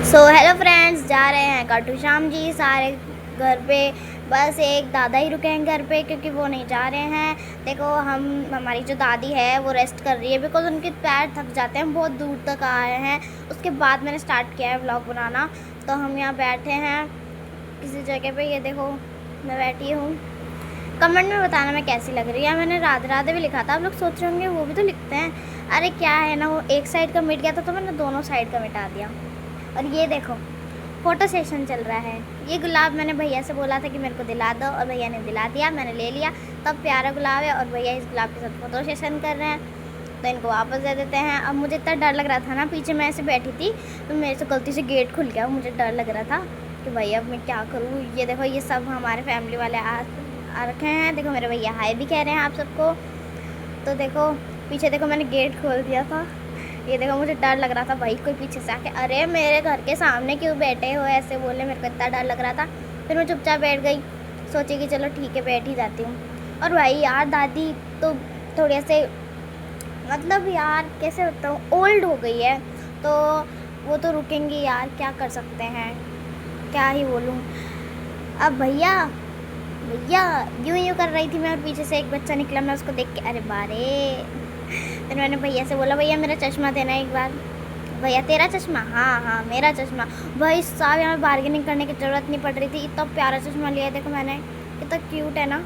So hello friends, जा रहे हैं खाटू श्याम जी सारे घर पे। बस एक दादा ही रुके हैं घर पे क्योंकि वो नहीं जा रहे हैं। देखो हमारी जो दादी है वो रेस्ट कर रही है बिकॉज उनके पैर थक जाते हैं, बहुत दूर तक आए हैं। उसके बाद मैंने स्टार्ट किया है व्लॉग बनाना। तो हम यहाँ बैठे हैं किसी जगह पे। ये देखो मैं बैठी हूँ। कमेंट में बताना मैं कैसी लग रही है। मैंने राधे राधे भी लिखा था, आप लोग सोच रहे होंगे वो भी तो लिखते हैं। अरे क्या है ना, वो एक साइड का मिट गया था तो मैंने दोनों साइड का मिटा दिया। और ये देखो फ़ोटो सेशन चल रहा है। ये गुलाब मैंने भैया से बोला था कि मेरे को दिला दो और भैया ने दिला दिया, मैंने ले लिया। तब प्यारा गुलाब है और भैया इस गुलाब के साथ फ़ोटो सेशन कर रहे हैं, तो इनको वापस दे देते हैं। अब मुझे इतना डर लग रहा था ना, पीछे मैं ऐसे बैठी थी तो मेरे से गलती से गेट खुल गया। मुझे डर लग रहा था कि भैया अब मैं क्या करूँ। ये देखो ये सब हमारे फैमिली वाले आ रखे हैं। देखो मेरे भैया हाय भी कह रहे हैं आप सबको। तो देखो पीछे देखो मैंने गेट खोल दिया था। ये देखो मुझे डर लग रहा था भाई कोई पीछे से आके अरे मेरे घर के सामने क्यों बैठे हो ऐसे बोले, मेरे को इतना डर लग रहा था। फिर मैं चुपचाप बैठ गई, सोची कि चलो ठीक है बैठ ही जाती हूँ। और भाई यार दादी तो थोड़े से मतलब यार कैसे बताऊँ, ओल्ड हो गई है तो वो तो रुकेंगी यार, क्या कर सकते हैं, क्या ही बोलूँ। अब भैया भैया यूँ कर रही थी मैं और पीछे से एक बच्चा निकला, मैं उसको देख के अरे बारे। फिर मैंने भैया से बोला भैया मेरा चश्मा देना एक बार। भैया तेरा चश्मा? हाँ हाँ मेरा चश्मा। भाई साहब यहाँ बार्गेनिंग करने की ज़रूरत नहीं पड़ रही थी, इतना प्यारा चश्मा लिया है देखो मैंने, कितना क्यूट है ना।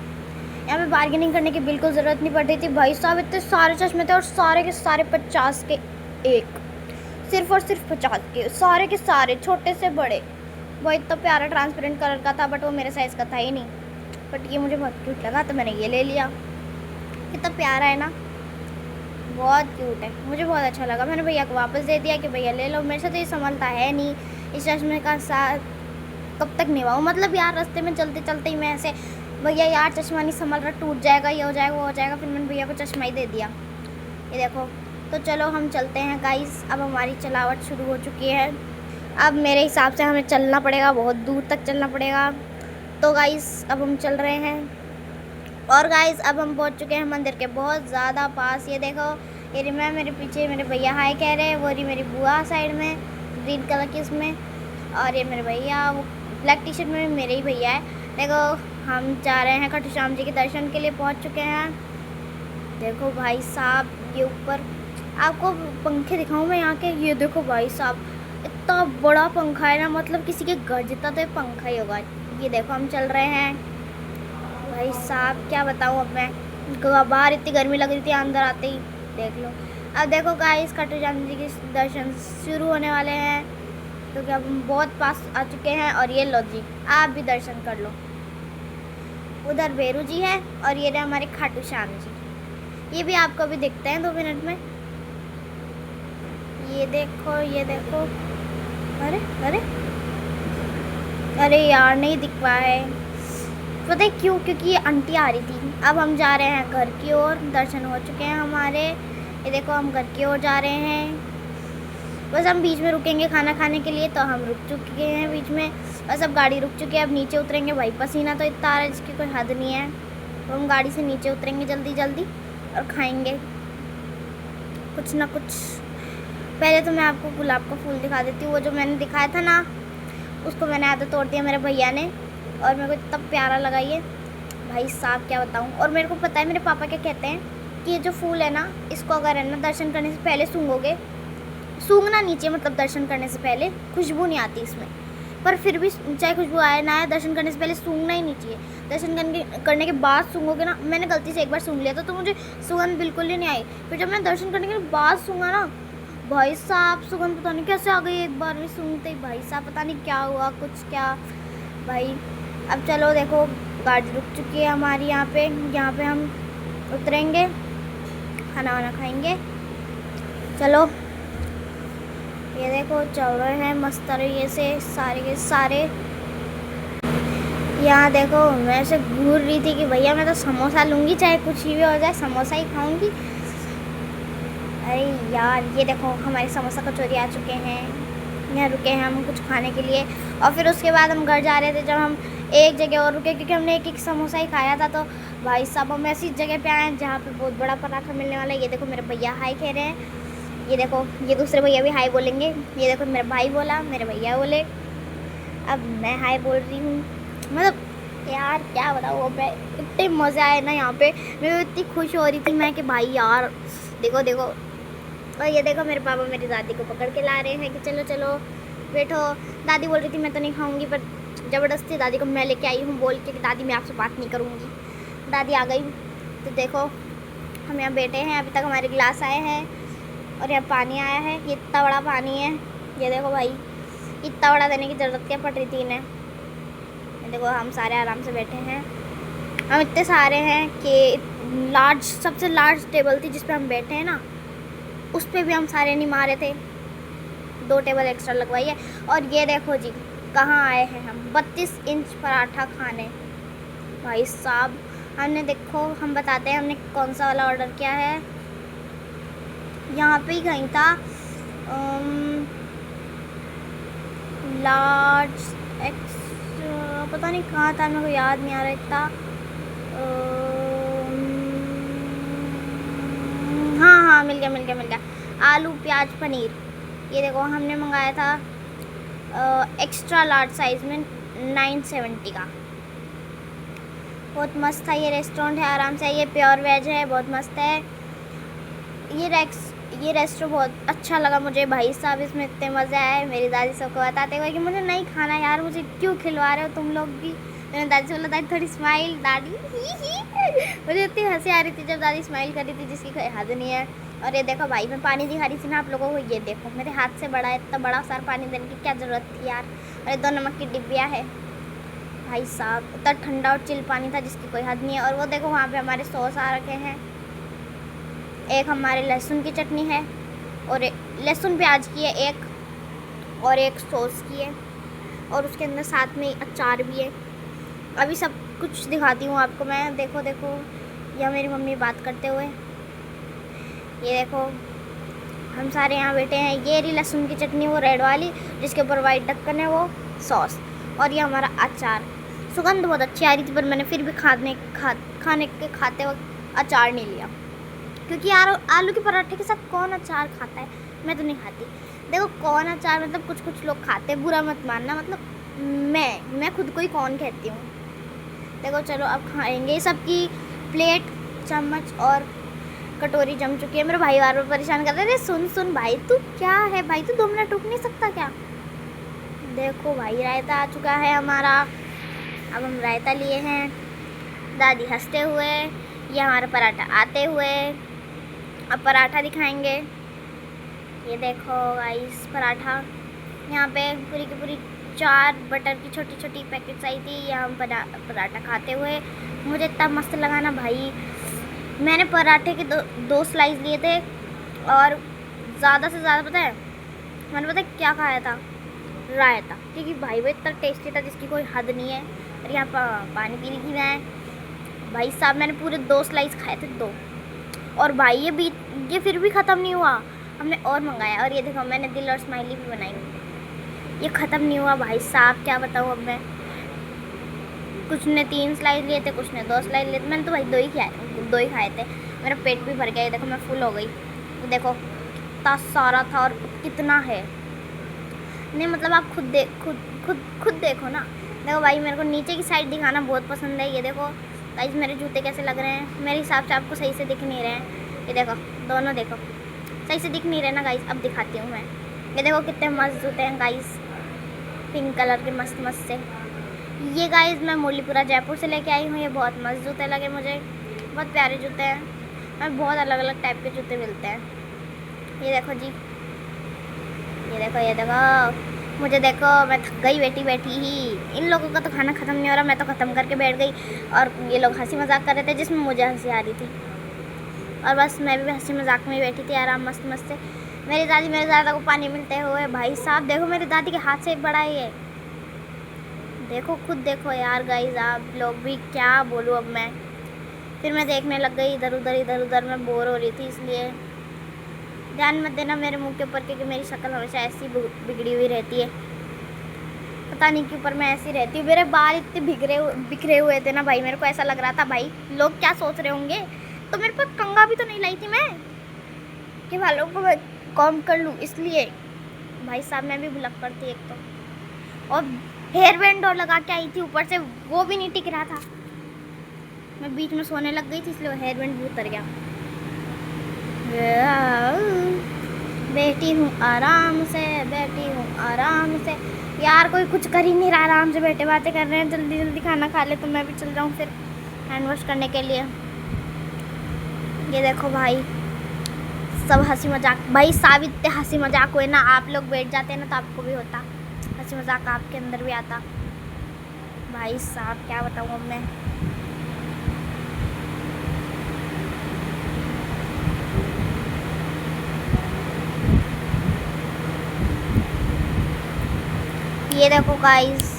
यहाँ पे बार्गेनिंग करने की बिल्कुल ज़रूरत नहीं पड़ रही थी। भाई साहब इतने सारे चश्मे थे और सारे के सारे 50 के एक, सिर्फ और सिर्फ 50 के, सारे के सारे छोटे से बड़े। वो इतना प्यारा ट्रांसपेरेंट कलर का था बट वो मेरे साइज़ का था ही नहीं। बट ये मुझे बहुत क्यूट लगा तो मैंने ये ले लिया। कितना प्यारा है ना, बहुत क्यूट है, मुझे बहुत अच्छा लगा। मैंने भैया को वापस दे दिया कि भैया ले लो, मेरे से तो ये संभलता है नहीं। इस चश्मे का साथ कब तक निभाऊँ, मतलब यार रास्ते में चलते चलते ही मैं ऐसे भैया यार चश्मा नहीं संभल रहा, टूट जाएगा, ये हो जाएगा वो हो जाएगा। फिर मैंने भैया को चश्मा ही दे दिया। ये देखो तो चलो हम चलते हैं गाइस। अब हमारी चलावट शुरू हो चुकी है। अब मेरे हिसाब से हमें चलना पड़ेगा, बहुत दूर तक चलना पड़ेगा। तो गाइस अब हम चल रहे हैं और गाइस अब हम पहुंच चुके हैं मंदिर के बहुत ज़्यादा पास। ये देखो ये मैं मेरे पीछे मेरे भैया हाय कह रहे हैं, वो रही मेरी बुआ साइड में ग्रीन कलर की इसमें, और ये मेरे भैया वो ब्लैक टी शर्ट में मेरे ही भैया है। देखो हम जा रहे हैं खाटू श्याम जी के दर्शन के लिए, पहुंच चुके हैं। देखो भाई साहब ये ऊपर आपको पंखे दिखाऊं मैं यहाँ के, ये देखो भाई साहब इतना बड़ा पंखा है ना, मतलब किसी के घर जितना तो ये पंखा ही होगा। ये देखो हम चल रहे हैं भाई साहब, क्या बताऊँ अब मैं, बाहर इतनी गर्मी लग रही थी अंदर आते ही देख लो। अब देखो गाइस खाटू श्याम जी के दर्शन शुरू होने वाले हैं क्योंकि अब हम बहुत पास आ चुके हैं। और ये लो जी आप भी दर्शन कर लो, उधर बेरू जी है और ये रहे हमारे खाटू श्याम जी, ये भी आपको भी दिखते हैं 2 मिनट में। ये देखो ये देखो, अरे अरे अरे यार नहीं दिख पाया है, पता है क्यों, क्योंकि ये आंटी आ रही थी। अब हम जा रहे हैं घर की ओर, दर्शन हो चुके हैं हमारे। ये देखो हम घर की ओर जा रहे हैं। बस हम बीच में रुकेंगे खाना खाने के लिए, तो हम रुक चुके हैं बीच में। बस अब गाड़ी रुक चुकी है, अब नीचे उतरेंगे। भाई पसीना तो इतना आ रहा है जिसकी कोई हद नहीं है। तो हम गाड़ी से नीचे उतरेंगे जल्दी जल्दी और खाएँगे कुछ ना कुछ। पहले तो मैं आपको गुलाब का फूल दिखा देती हूँ, वो जो मैंने दिखाया था ना उसको मैंने आधा तोड़ दिया मेरे भैया ने, और मेरे को इतना प्यारा लगा ये भाई साहब क्या बताऊँ। और मेरे को पता है मेरे पापा क्या कहते हैं कि ये जो फूल है ना, इसको अगर है ना दर्शन करने से पहले सूंघोगे, सूंघना नीचे मतलब दर्शन करने से पहले, खुशबू नहीं आती इसमें, पर फिर भी चाहे खुशबू आए ना आए दर्शन करने से पहले सूंघना ही नहीं चाहिए। दर्शन करने के बाद सूंघोगे ना, मैंने गलती से एक बार सूंघ लिया था तो मुझे सुगंध बिल्कुल ही नहीं आई। फिर जब मैं दर्शन करने के बाद सूंघा ना, भाई साहब सुगंध पता नहीं कैसे आ गई एक बार में सूंघते ही। भाई साहब पता नहीं क्या हुआ, कुछ क्या भाई। अब चलो देखो गाड़ी रुक चुकी है हमारी यहाँ पे हम उतरेंगे, खाना वाना खाएंगे। चलो ये देखो चल रहे हैं मस्त तरीके से सारे के सारे। यहाँ देखो मैं ऐसे घूर रही थी कि भैया मैं तो समोसा लूँगी, चाहे कुछ भी हो जाए समोसा ही खाऊँगी। अरे यार ये देखो हमारे समोसा कचौरी आ चुके हैं, यहाँ रुके हैं हम कुछ खाने के लिए। और फिर उसके बाद हम घर जा रहे थे, जब हम एक जगह और रुके क्योंकि हमने एक समोसा ही खाया था। तो भाई साहब हम ऐसी जगह पे आए हैं जहाँ पे बहुत बड़ा पराठा मिलने वाला है। ये देखो मेरे भैया हाय कह रहे हैं। ये देखो, ये दूसरे भैया भी हाय बोलेंगे। ये देखो, मेरा भाई बोला, मेरे भैया बोले, अब मैं हाय बोल रही हूँ। मतलब यार क्या बताऊँ, अब मैं इतने मज़े आए ना यहाँ पे, मैं इतनी खुश हो रही थी मैं कि भाई यार देखो देखो। और ये देखो, मेरे पापा मेरी दादी को पकड़ के ला रहे हैं कि चलो चलो बैठो। दादी बोल रही थी मैं तो नहीं खाऊंगी, पर ज़बरदस्ती दादी को मैं लेके आई हूँ बोल के कि दादी मैं आपसे बात नहीं करूँगी। दादी आ गई। तो देखो हम यहाँ बैठे हैं, अभी तक हमारे गिलास आए हैं और यहाँ पानी आया है। ये इतना बड़ा पानी है, ये देखो भाई, इतना बड़ा देने की ज़रूरत क्या पड़ रही थी इन्हें। ये देखो हम सारे आराम से बैठे हैं। हम इतने सारे हैं कि लार्ज, सबसे लार्ज टेबल थी जिस पे हम बैठे हैं ना, उस पे भी हम सारे नहीं मारे थे, 2 टेबल एक्स्ट्रा लगवाई है। और ये देखो जी कहाँ आए हैं हम, 32 इंच पराठा खाने। भाई साहब हमने, देखो हम बताते हैं हमने कौन सा वाला ऑर्डर किया है। यहाँ पे ही कहीं था, लार्ज एक्स्ट्रा, पता नहीं कहाँ था, मेरे को याद नहीं आ रहा इतना। हाँ हाँ मिल गया, आलू प्याज पनीर। ये देखो हमने मंगाया था एक्स्ट्रा लार्ज साइज़ में 970 का। बहुत मस्त था ये रेस्टोरेंट है, आराम से। ये प्योर वेज है, बहुत मस्त है ये रेस्टोरेंट, बहुत अच्छा लगा मुझे भाई साहब, इसमें इतने मज़े आए। मेरी दादी सबको बताते हुए कि मुझे नहीं खाना यार, मुझे क्यों खिलवा रहे हो तुम लोग भी। मैंने दादी से बोला दादी थोड़ी स्माइल, दादी मुझे इतनी हंसी आ रही थी जब दादी स्माइल कर रही थी जिसकी कोई हद नहीं है। और ये देखो भाई, मैं पानी दिखा रही थी ना आप लोगों को, ये देखो मेरे हाथ से बड़ा है, इतना बड़ा सारा पानी देने की क्या ज़रूरत थी यार। और ये 2 नमक की डिब्बियाँ है भाई साहब, इतना ठंडा और चिल पानी था जिसकी कोई हद नहीं है। और वो देखो वहाँ पे हमारे सॉस आ रखे हैं, एक हमारे लहसुन की चटनी है और लहसुन प्याज की है एक, और एक सॉस की है, और उसके अंदर साथ में अचार भी है। अभी सब कुछ दिखाती हूँ आपको मैं। देखो देखो, यह मेरी मम्मी बात करते हुए, ये देखो हम सारे यहाँ बैठे हैं। ये रही लहसुन की चटनी, वो रेड वाली जिसके ऊपर वाइट ढक्कन है, वो सॉस, और ये हमारा अचार। सुगंध बहुत अच्छी आ रही थी, पर मैंने फिर भी खाते वक्त अचार नहीं लिया, क्योंकि यार आलू के पराठे के साथ कौन अचार खाता है, मैं तो नहीं खाती। देखो कौन अचार, मतलब कुछ लोग खाते हैं, बुरा मत मानना, मतलब मैं खुद को ही कौन कहती हूँ। देखो चलो अब खाएंगे। सबकी प्लेट, चम्मच और कटोरी जम चुकी है। मेरे भाई बार बार परेशान कर रहे थे, सुन भाई तू क्या है भाई, तू 2 मिनट रुक नहीं सकता क्या। देखो भाई रायता आ चुका है हमारा, अब हम रायता लिए हैं। दादी हंसते हुए, ये हमारा पराठा आते हुए। अब पराठा दिखाएंगे। ये देखो गाइस पराठा, यहाँ पे पूरी की पूरी 4 बटर की छोटी छोटी पैकेट्स आई थी। ये हम पराठा खाते हुए, मुझे इतना मस्त लगा ना भाई। मैंने पराठे के 2 स्लाइस लिए थे, और ज़्यादा से ज़्यादा पता है मैंने क्या खाया था, रायता, क्योंकि भाई वो इतना टेस्टी था जिसकी कोई हद नहीं है। और यहाँ पानी पी रही थी मैं। भाई साहब मैंने पूरे 2 स्लाइस खाए थे, 2। और भाई ये फिर भी ख़त्म नहीं हुआ, हमने और मंगाया। और ये देखो मैंने दिल और स्माइली भी बनाई, ये ख़त्म नहीं हुआ भाई साहब, क्या बताऊँ अब मैं। कुछ ने 3 स्लाइस लिए थे, कुछ ने 2 स्लाइस लिए थे, मैंने तो भाई 2 ही खाए थे। मेरा पेट भी भर गया, ये देखो मैं फुल हो गई। देखो इतना सारा था और कितना है, नहीं मतलब आप खुद देखो ना। देखो भाई मेरे को नीचे की साइड दिखाना बहुत पसंद है। ये देखो गाइस मेरे जूते कैसे लग रहे हैं, मेरे हिसाब से आपको सही से दिख नहीं रहे हैं। ये देखो दोनों देखो सही से दिख नहीं रहे ना गाइस, अब दिखाती हूँ मैं। ये देखो कितने मस्त जूते हैं गाइस, पिंक कलर के मस्त से। ये गाइस मैं मुरलीपुरा जयपुर से लेके आई हूँ। ये बहुत मस्त जूते लगे मुझे, बहुत प्यारे जूते हैं। हमें बहुत अलग अलग टाइप के जूते मिलते हैं। ये देखो जी, ये देखो मुझे देखो, मैं थक गई बैठी ही। इन लोगों का तो खाना ख़त्म नहीं हो रहा, मैं तो ख़त्म करके बैठ गई। और ये लोग हंसी मजाक कर रहे थे जिसमें मुझे हंसी आ रही थी, और बस मैं भी हंसी मजाक में बैठी थी आराम मस्त से। मेरी दादी मेरे दादा को पानी मिलते हुए, भाई साहब देखो मेरी दादी के हाथ से बड़ा है ये, देखो खुद देखो यार गाइस, आप लोग भी क्या बोलूँ अब मैं। फिर मैं देखने लग गई इधर उधर, मैं बोर हो रही थी, इसलिए ध्यान मत देना मेरे मुंह के ऊपर, क्योंकि मेरी शक्ल हमेशा ऐसी बिगड़ी हुई रहती है, पता नहीं क्यों, पर मैं ऐसी रहती हूँ। मेरे बाल इतने बिखरे हुए थे ना भाई, मेरे को ऐसा लग रहा था भाई लोग क्या सोच रहे होंगे। तो मेरे पास कंघा भी तो नहीं लाई थी मैं कि बालों को कॉम कर लूँ इसलिए। भाई साहब मैं भी भुलक पड़ती एक तो, और हेयर बैंड और लगा के आई थी ऊपर से, वो भी नहीं टिक रहा था। मैं बीच में सोने लग गई थी इसलिए हेयर बैंड भी उतर गया। बैठी हूँ आराम से, बैठी हूँ आराम से। यार कोई कुछ कर ही नहीं रहा, आराम से बैठे बातें कर रहे हैं। जल्दी जल्दी खाना खा ले तो मैं भी चल जाऊँ फिर हैंड वॉश करने के लिए। ये देखो भाई सब हंसी मजाक, भाई सब इतने हंसी मजाक हुए ना, आप लोग बैठ जाते ना तो आपको भी होता हंसी मजाक, आपके अंदर भी आता। भाई साहब क्या बताऊँ अब मैं। ये देखो गाइस,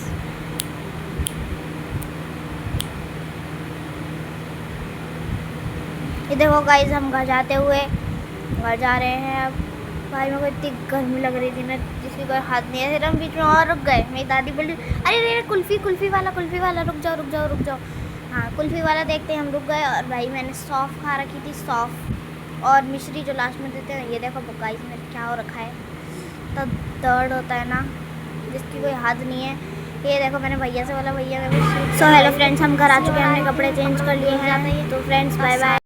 ये देखो गाइस, हम घर जाते हुए घर जा रहे हैं अब। भाई मेरे को इतनी गर्मी लग रही थी ना जिसकी कोई हाथ नहीं है। फिर हम बीच में और रुक गए। मेरी दादी बोली अरे रे कुल्फ़ी कुल्फ़ी वाला रुक जाओ रुक जाओ रुक जाओ। हाँ कुल्फ़ी वाला देखते हम रुक गए। और भाई मैंने सौंफ खा रखी थी, सौंफ और मिश्री जो लास्ट में देते हैं। ये देखो गाइस में क्या हो रखा है, तो दर्द होता है ना जिसकी कोई हद नहीं है। ये देखो मैंने भैया से बोला भैया मैं भी। सो हेलो फ्रेंड्स, हम घर आ चुके हैं, हमने कपड़े चेंज कर लिए हैं। तो फ्रेंड्स बाय बाय।